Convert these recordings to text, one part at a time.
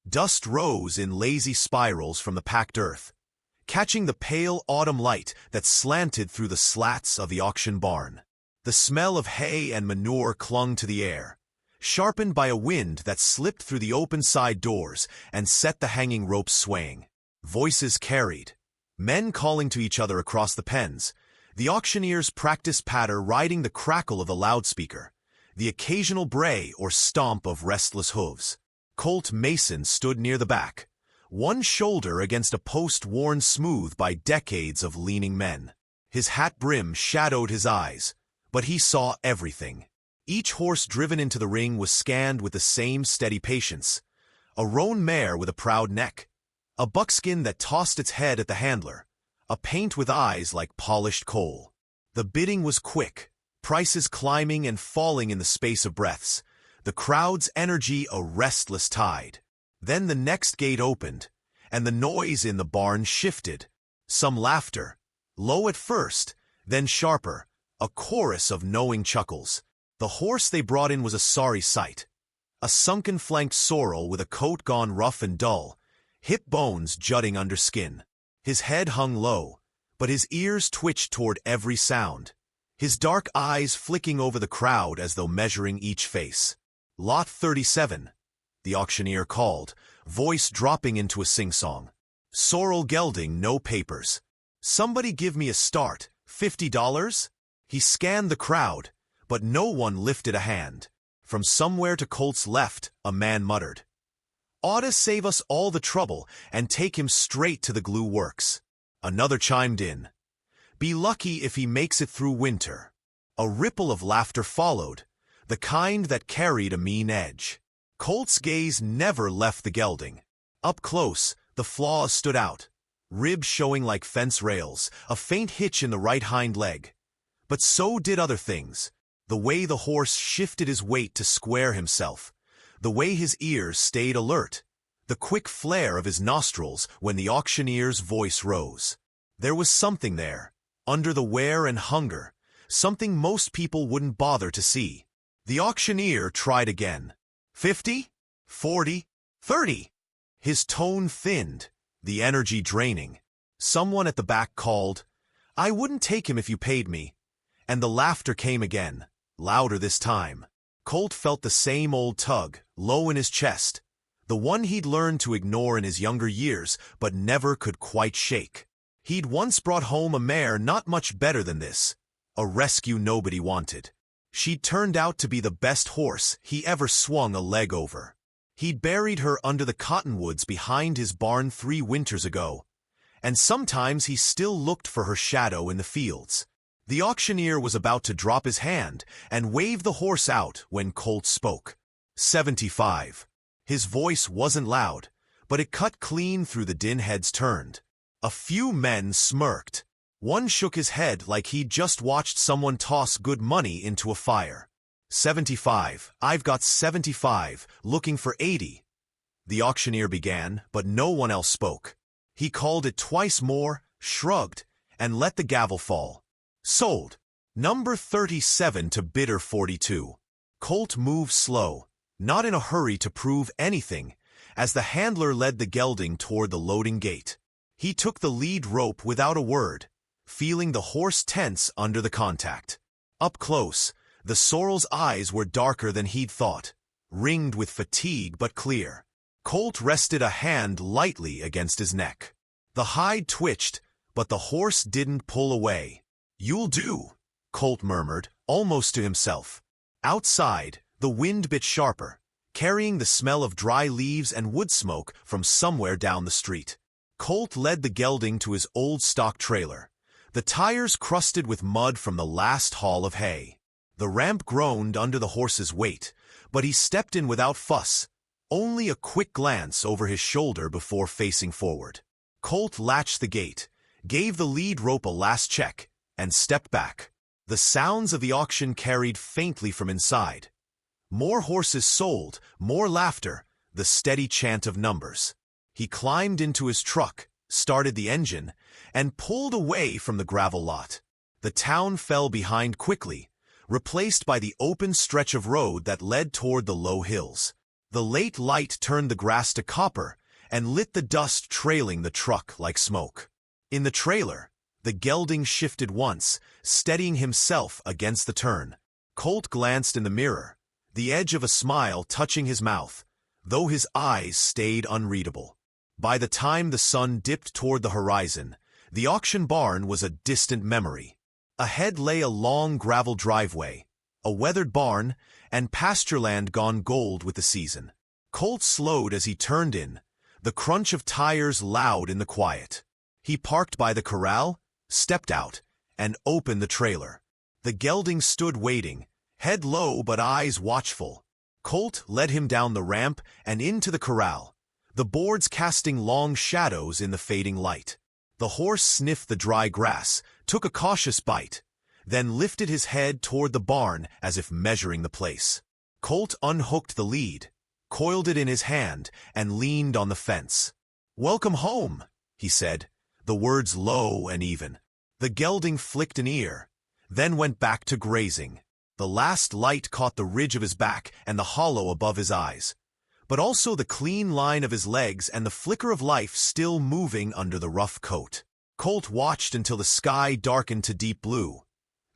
Dust rose in lazy spirals from the packed earth, catching the pale autumn light that slanted through the slats of the auction barn. The smell of hay and manure clung to the air, sharpened by a wind that slipped through the open side doors and set the hanging ropes swaying. Voices carried, men calling to each other across the pens, the auctioneer's practice patter riding the crackle of the loudspeaker, the occasional bray or stomp of restless hooves. Colt Mason stood near the back, one shoulder against a post worn smooth by decades of leaning men. His hat brim shadowed his eyes, but he saw everything. Each horse driven into the ring was scanned with the same steady patience. A roan mare with a proud neck, a buckskin that tossed its head at the handler, a paint with eyes like polished coal. The bidding was quick, prices climbing and falling in the space of breaths, the crowd's energy a restless tide. Then the next gate opened, and the noise in the barn shifted. Some laughter, low at first, then sharper, a chorus of knowing chuckles. The horse they brought in was a sorry sight. A sunken-flanked sorrel with a coat gone rough and dull, hip bones jutting under skin. His head hung low, but his ears twitched toward every sound, his dark eyes flicking over the crowd as though measuring each face. Lot 37, the auctioneer called, voice dropping into a sing-song. Sorrel gelding, no papers. Somebody give me a start, $50? He scanned the crowd, but no one lifted a hand. From somewhere to Colt's left, a man muttered, "Oughta save us all the trouble and take him straight to the glue works." Another chimed in, "Be lucky if he makes it through winter." A ripple of laughter followed, the kind that carried a mean edge. Colt's gaze never left the gelding. Up close, the flaws stood out, ribs showing like fence rails, a faint hitch in the right hind leg. But so did other things. The way the horse shifted his weight to square himself, the way his ears stayed alert, the quick flare of his nostrils when the auctioneer's voice rose. There was something there, under the wear and hunger, something most people wouldn't bother to see. The auctioneer tried again. 50? 40? 30? His tone thinned, the energy draining. Someone at the back called, "I wouldn't take him if you paid me." And the laughter came again, louder this time. Colt felt the same old tug, low in his chest, the one he'd learned to ignore in his younger years but never could quite shake. He'd once brought home a mare not much better than this, a rescue nobody wanted. She'd turned out to be the best horse he ever swung a leg over. He'd buried her under the cottonwoods behind his barn 3 winters ago, and sometimes he still looked for her shadow in the fields. The auctioneer was about to drop his hand and wave the horse out when Colt spoke. 75. His voice wasn't loud, but it cut clean through the din heads turned. A few men smirked. One shook his head like he'd just watched someone toss good money into a fire. 75. I've got 75, looking for 80. The auctioneer began, but no one else spoke. He called it twice more, shrugged, and let the gavel fall. Sold. Number 37 to bidder 42. Colt moved slow, not in a hurry to prove anything, as the handler led the gelding toward the loading gate. He took the lead rope without a word, feeling the horse tense under the contact. Up close, the sorrel's eyes were darker than he'd thought, ringed with fatigue but clear. Colt rested a hand lightly against his neck. The hide twitched, but the horse didn't pull away. "You'll do," Colt murmured, almost to himself. Outside, the wind bit sharper, carrying the smell of dry leaves and wood smoke from somewhere down the street. Colt led the gelding to his old stock trailer, the tires crusted with mud from the last haul of hay. The ramp groaned under the horse's weight, but he stepped in without fuss, only a quick glance over his shoulder before facing forward. Colt latched the gate, gave the lead rope a last check, and stepped back. The sounds of the auction carried faintly from inside. More horses sold, more laughter, the steady chant of numbers. He climbed into his truck, started the engine, and pulled away from the gravel lot. The town fell behind quickly, replaced by the open stretch of road that led toward the low hills. The late light turned the grass to copper and lit the dust trailing the truck like smoke. In the trailer, the gelding shifted once, steadying himself against the turn. Colt glanced in the mirror, the edge of a smile touching his mouth, though his eyes stayed unreadable. By the time the sun dipped toward the horizon, the auction barn was a distant memory. Ahead lay a long gravel driveway, a weathered barn, and pastureland gone gold with the season. Colt slowed as he turned in, the crunch of tires loud in the quiet. He parked by the corral, stepped out, and opened the trailer. The gelding stood waiting, head low but eyes watchful. Colt led him down the ramp and into the corral, the boards casting long shadows in the fading light. The horse sniffed the dry grass, took a cautious bite, then lifted his head toward the barn as if measuring the place. Colt unhooked the lead, coiled it in his hand, and leaned on the fence. "Welcome home," he said, the words low and even. The gelding flicked an ear, then went back to grazing. The last light caught the ridge of his back and the hollow above his eyes, but also the clean line of his legs and the flicker of life still moving under the rough coat. Colt watched until the sky darkened to deep blue,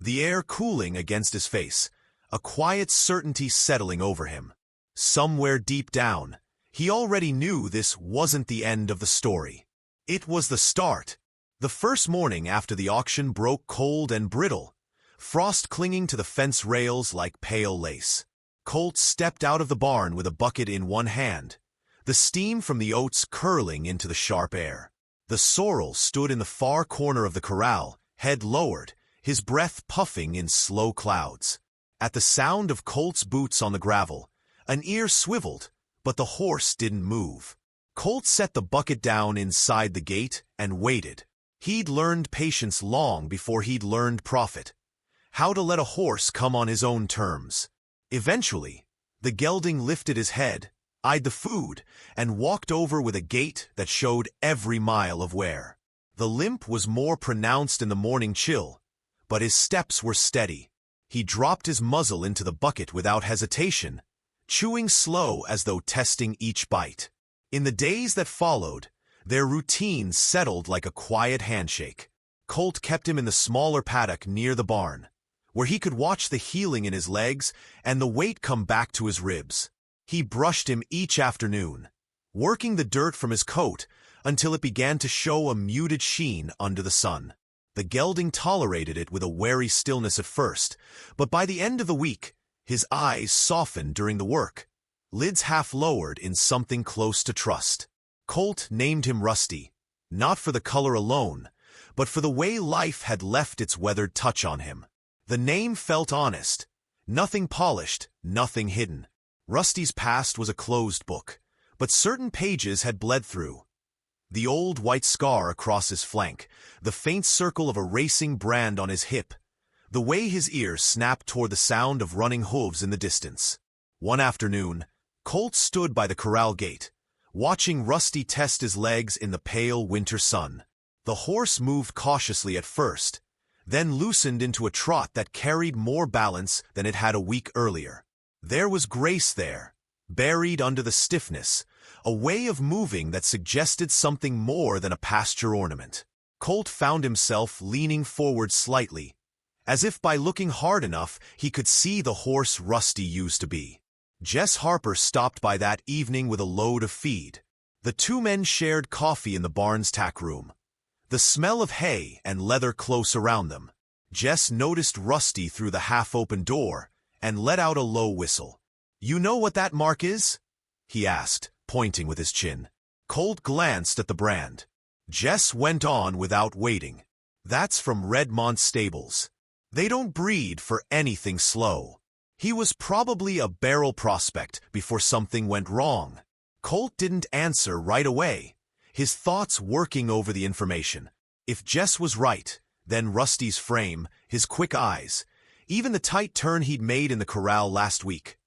the air cooling against his face, a quiet certainty settling over him. Somewhere deep down, he already knew this wasn't the end of the story. It was the start. The first morning after the auction broke cold and brittle, frost clinging to the fence rails like pale lace. Colt stepped out of the barn with a bucket in one hand, the steam from the oats curling into the sharp air. The sorrel stood in the far corner of the corral, head lowered, his breath puffing in slow clouds. At the sound of Colt's boots on the gravel, an ear swiveled, but the horse didn't move. Colt set the bucket down inside the gate and waited. He'd learned patience long before he'd learned profit, how to let a horse come on his own terms. Eventually, the gelding lifted his head, eyed the food, and walked over with a gait that showed every mile of wear. The limp was more pronounced in the morning chill, but his steps were steady. He dropped his muzzle into the bucket without hesitation, chewing slow as though testing each bite. In the days that followed, their routine settled like a quiet handshake. Colt kept him in the smaller paddock near the barn, where he could watch the healing in his legs and the weight come back to his ribs. He brushed him each afternoon, working the dirt from his coat until it began to show a muted sheen under the sun. The gelding tolerated it with a wary stillness at first, but by the end of the week, his eyes softened during the work, lids half lowered in something close to trust. Colt named him Rusty, not for the color alone, but for the way life had left its weathered touch on him. The name felt honest, nothing polished, nothing hidden. Rusty's past was a closed book, but certain pages had bled through. The old white scar across his flank, the faint circle of a racing brand on his hip, the way his ears snapped toward the sound of running hooves in the distance. One afternoon, Colt stood by the corral gate, watching Rusty test his legs in the pale winter sun. The horse moved cautiously at first, then loosened into a trot that carried more balance than it had a week earlier. There was grace there, buried under the stiffness, a way of moving that suggested something more than a pasture ornament. Colt found himself leaning forward slightly, as if by looking hard enough he could see the horse Rusty used to be. Jess Harper stopped by that evening with a load of feed. The two men shared coffee in the barn's tack room, the smell of hay and leather close around them. Jess noticed Rusty through the half-open door and let out a low whistle. "You know what that mark is?" he asked, pointing with his chin. Colt glanced at the brand. Jess went on without waiting. "That's from Redmond Stables. They don't breed for anything slow." He was probably a barrel prospect before something went wrong. Colt didn't answer right away, his thoughts working over the information. If Jess was right, then Rusty's frame, his quick eyes, even the tight turn he'd made in the corral last week,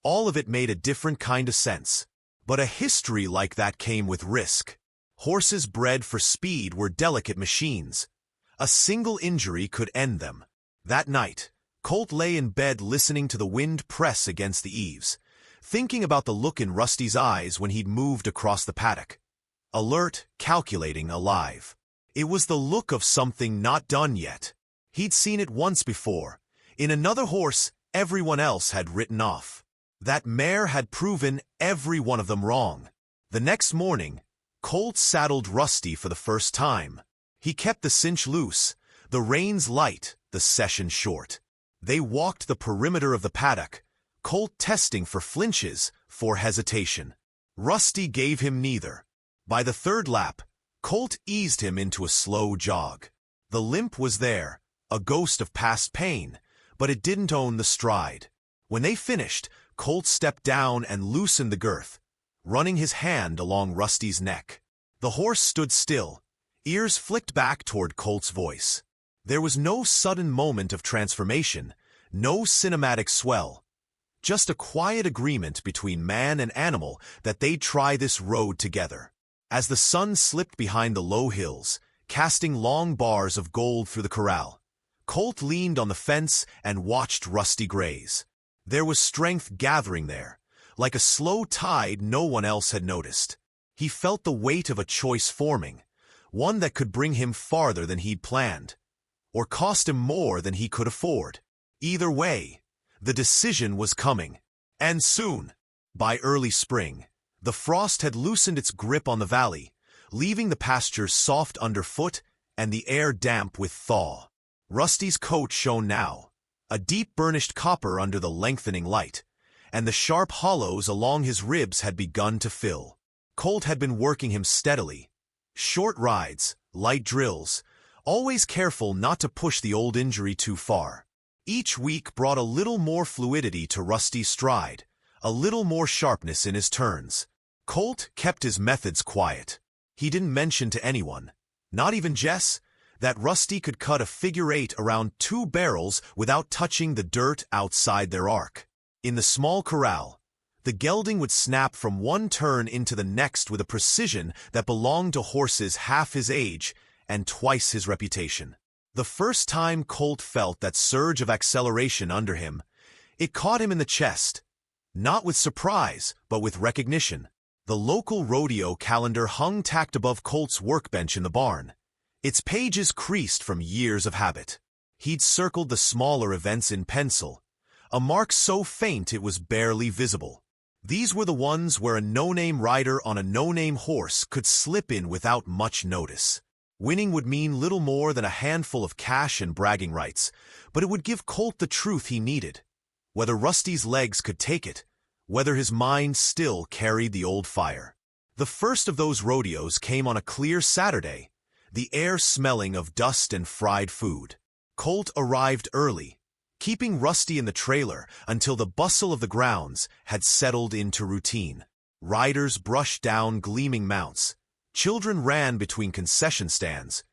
all of it made a different kind of sense. But a history like that came with risk. Horses bred for speed were delicate machines. A single injury could end them. That night, Colt lay in bed listening to the wind press against the eaves, thinking about the look in Rusty's eyes when he'd moved across the paddock. Alert, calculating, alive. It was the look of something not done yet. He'd seen it once before. In another horse everyone else had written off. That mare had proven every one of them wrong. The next morning, Colt saddled Rusty for the first time. He kept the cinch loose, the reins light, the session short. They walked the perimeter of the paddock, Colt testing for flinches, for hesitation. Rusty gave him neither. By the third lap, Colt eased him into a slow jog. The limp was there, a ghost of past pain, but it didn't own the stride. When they finished, Colt stepped down and loosened the girth, running his hand along Rusty's neck. The horse stood still, ears flicked back toward Colt's voice. There was no sudden moment of transformation, no cinematic swell. Just a quiet agreement between man and animal that they'd try this road together. As the sun slipped behind the low hills, casting long bars of gold through the corral, Colt leaned on the fence and watched Rusty graze. There was strength gathering there, like a slow tide no one else had noticed. He felt the weight of a choice forming, one that could bring him farther than he'd planned, or cost him more than he could afford. Either way, the decision was coming, and soon. By early spring, the frost had loosened its grip on the valley, leaving the pastures soft underfoot and the air damp with thaw. Rusty's coat shone now, a deep burnished copper under the lengthening light, and the sharp hollows along his ribs had begun to fill. Colt had been working him steadily. Short rides, light drills, always careful not to push the old injury too far. Each week brought a little more fluidity to Rusty's stride, a little more sharpness in his turns. Colt kept his methods quiet. He didn't mention to anyone, not even Jess, that Rusty could cut a figure eight around 2 barrels without touching the dirt outside their arc. In the small corral, the gelding would snap from one turn into the next with a precision that belonged to horses half his age and twice his reputation. The first time Colt felt that surge of acceleration under him, it caught him in the chest, not with surprise, but with recognition. The local rodeo calendar hung tacked above Colt's workbench in the barn, its pages creased from years of habit. He'd circled the smaller events in pencil, a mark so faint it was barely visible. These were the ones where a no-name rider on a no-name horse could slip in without much notice. Winning would mean little more than a handful of cash and bragging rights, but it would give Colt the truth he needed. Whether Rusty's legs could take it, whether his mind still carried the old fire. The first of those rodeos came on a clear Saturday, the air smelling of dust and fried food. Colt arrived early, keeping Rusty in the trailer until the bustle of the grounds had settled into routine. Riders brushed down gleaming mounts, children ran between concession stands,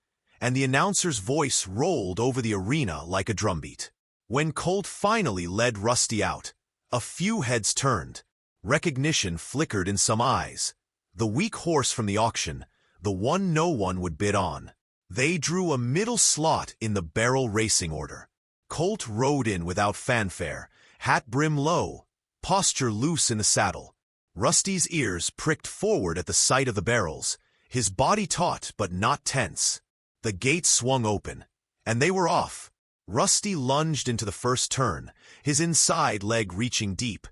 and the announcer's voice rolled over the arena like a drumbeat. When Colt finally led Rusty out, a few heads turned. Recognition flickered in some eyes. The weak horse from the auction, the one no one would bid on. They drew a middle slot in the barrel racing order. Colt rode in without fanfare, hat brim low, posture loose in the saddle. Rusty's ears pricked forward at the sight of the barrels, his body taut but not tense. The gate swung open, and they were off. Rusty lunged into the first turn, his inside leg reaching deep,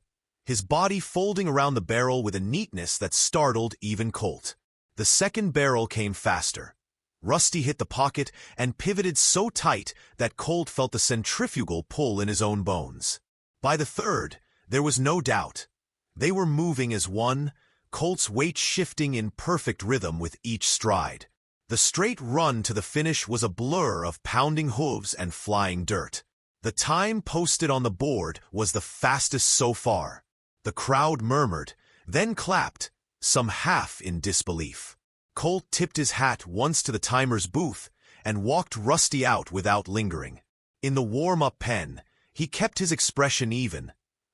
his body folding around the barrel with a neatness that startled even Colt. The second barrel came faster. Rusty hit the pocket and pivoted so tight that Colt felt the centrifugal pull in his own bones. By the third, there was no doubt. They were moving as one, Colt's weight shifting in perfect rhythm with each stride. The straight run to the finish was a blur of pounding hooves and flying dirt. The time posted on the board was the fastest so far. The crowd murmured, then clapped, some half in disbelief. Colt tipped his hat once to the timer's booth and walked Rusty out without lingering. In the warm-up pen, he kept his expression even,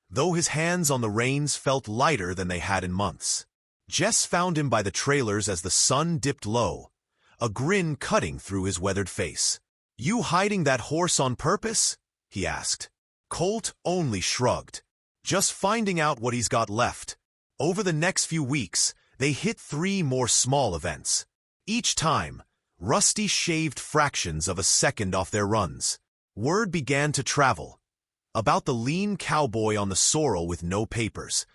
though his hands on the reins felt lighter than they had in months. Jess found him by the trailers as the sun dipped low, a grin cutting through his weathered face. "You hiding that horse on purpose?" he asked. Colt only shrugged. just finding out what he's got left. Over the next few weeks, they hit 3 more small events. Each time, Rusty shaved fractions of a second off their runs. Word began to travel about the lean cowboy on the sorrel with no papers,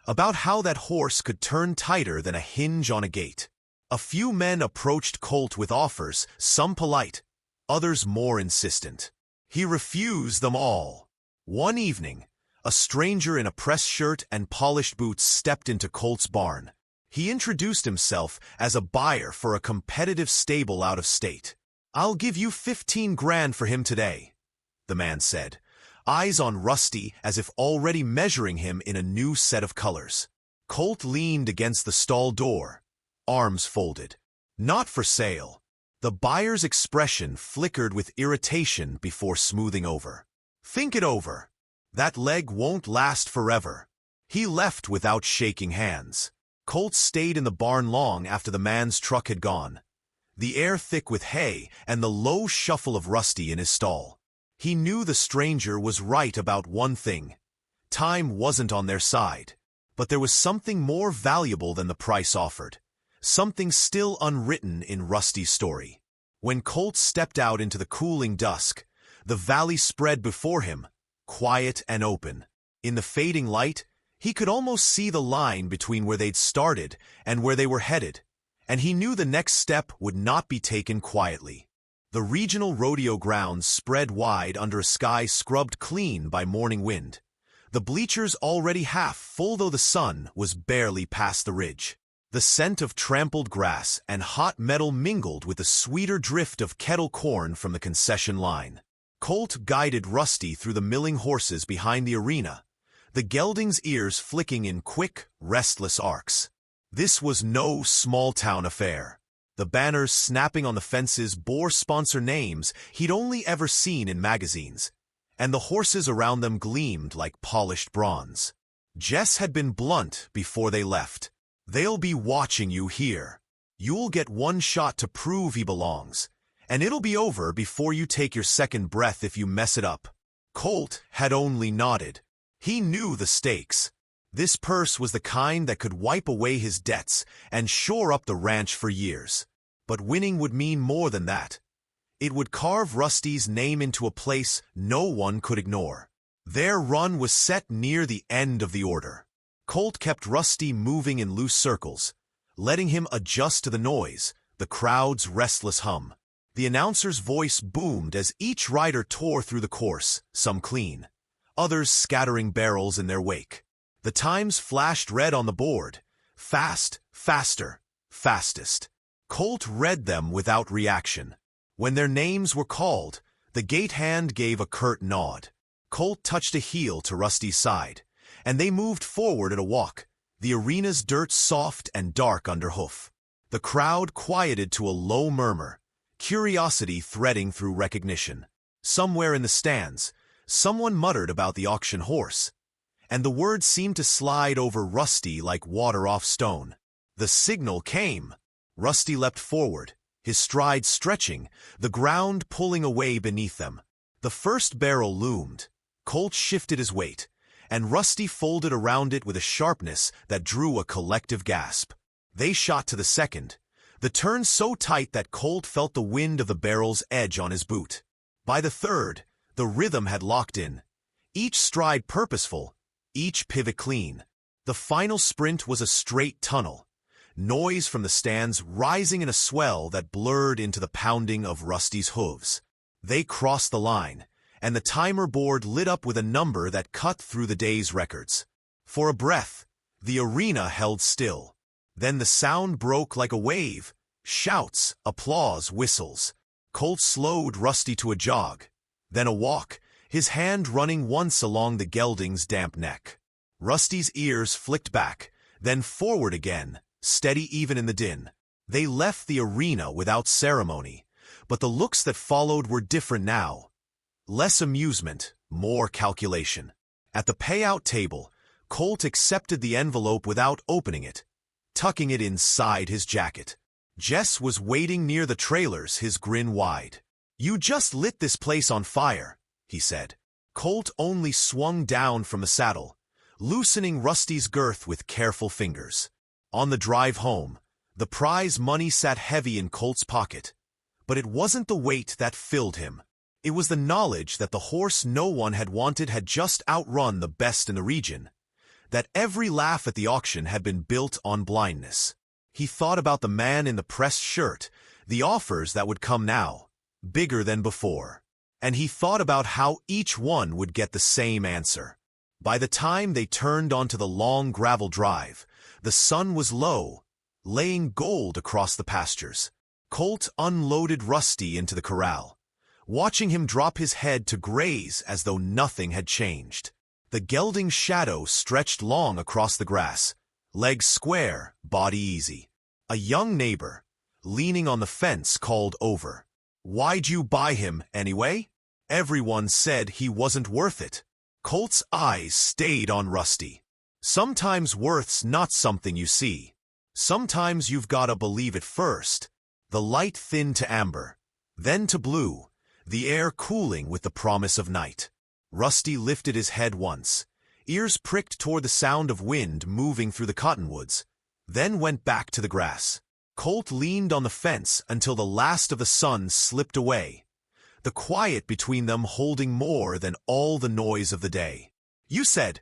about how that horse could turn tighter than a hinge on a gate. A few men approached Colt with offers, some polite, others more insistent. He refused them all. One evening, a stranger in a press shirt and polished boots stepped into Colt's barn. He introduced himself as a buyer for a competitive stable out of state. "I'll give you 15 grand for him today," the man said, eyes on Rusty as if already measuring him in a new set of colors. Colt leaned against the stall door, arms folded. "Not for sale." The buyer's expression flickered with irritation before smoothing over. "Think it over. That leg won't last forever." He left without shaking hands. Colt stayed in the barn long after the man's truck had gone, the air thick with hay and the low shuffle of Rusty in his stall. He knew the stranger was right about one thing. Time wasn't on their side, but there was something more valuable than the price offered, something still unwritten in Rusty's story. When Colt stepped out into the cooling dusk, the valley spread before him, quiet and open. In the fading light, he could almost see the line between where they'd started and where they were headed, and he knew the next step would not be taken quietly. The regional rodeo grounds spread wide under a sky scrubbed clean by morning wind, the bleachers already half full though the sun was barely past the ridge. The scent of trampled grass and hot metal mingled with the sweeter drift of kettle corn from the concession line. Colt guided Rusty through the milling horses behind the arena, the gelding's ears flicking in quick, restless arcs. This was no small-town affair. The banners snapping on the fences bore sponsor names he'd only ever seen in magazines, and the horses around them gleamed like polished bronze. Jess had been blunt before they left. "They'll be watching you here. You'll get one shot to prove he belongs, and it'll be over before you take your second breath if you mess it up." Colt had only nodded. He knew the stakes. This purse was the kind that could wipe away his debts and shore up the ranch for years. But winning would mean more than that. It would carve Rusty's name into a place no one could ignore. Their run was set near the end of the order. Colt kept Rusty moving in loose circles, letting him adjust to the noise, the crowd's restless hum. The announcer's voice boomed as each rider tore through the course, some clean, others scattering barrels in their wake. The times flashed red on the board. Fast, faster, fastest. Colt read them without reaction. When their names were called, the gate hand gave a curt nod. Colt touched a heel to Rusty's side, and they moved forward at a walk, the arena's dirt soft and dark under hoof. The crowd quieted to a low murmur, curiosity threading through recognition. Somewhere in the stands, someone muttered about the auction horse, and the words seemed to slide over Rusty like water off stone. The signal came. Rusty leapt forward, his stride stretching, the ground pulling away beneath them. The first barrel loomed. Colt shifted his weight, and Rusty folded around it with a sharpness that drew a collective gasp. They shot to the second, the turn so tight that Colt felt the wind of the barrel's edge on his boot. By the third, the rhythm had locked in, each stride purposeful, each pivot clean. The final sprint was a straight tunnel, noise from the stands rising in a swell that blurred into the pounding of Rusty's hooves. They crossed the line, and the timer board lit up with a number that cut through the day's records. For a breath, the arena held still. Then the sound broke like a wave. Shouts, applause, whistles. Colt slowed Rusty to a jog, then a walk, his hand running once along the gelding's damp neck. Rusty's ears flicked back, then forward again, steady even in the din. They left the arena without ceremony, but the looks that followed were different now. Less amusement, more calculation. At the payout table, Colt accepted the envelope without opening it, tucking it inside his jacket. Jess was waiting near the trailers, his grin wide. "You just lit this place on fire," he said. Colt only swung down from the saddle, loosening Rusty's girth with careful fingers. On the drive home, the prize money sat heavy in Colt's pocket. But it wasn't the weight that filled him. It was the knowledge that the horse no one had wanted had just outrun the best in the region. That every laugh at the auction had been built on blindness. He thought about the man in the pressed shirt, the offers that would come now, bigger than before. And he thought about how each one would get the same answer. By the time they turned onto the long gravel drive, the sun was low, laying gold across the pastures. Colt unloaded Rusty into the corral, watching him drop his head to graze as though nothing had changed. The gelding shadow stretched long across the grass, legs square, body easy. A young neighbor, leaning on the fence, called over. "Why'd you buy him, anyway?" Everyone said he wasn't worth it. Colt's eyes stayed on Rusty. Sometimes worth's not something you see. Sometimes you've gotta believe it first. The light thinned to amber, then to blue, the air cooling with the promise of night. Rusty lifted his head once, ears pricked toward the sound of wind moving through the cottonwoods, then went back to the grass. Colt leaned on the fence until the last of the sun slipped away, the quiet between them holding more than all the noise of the day. "You said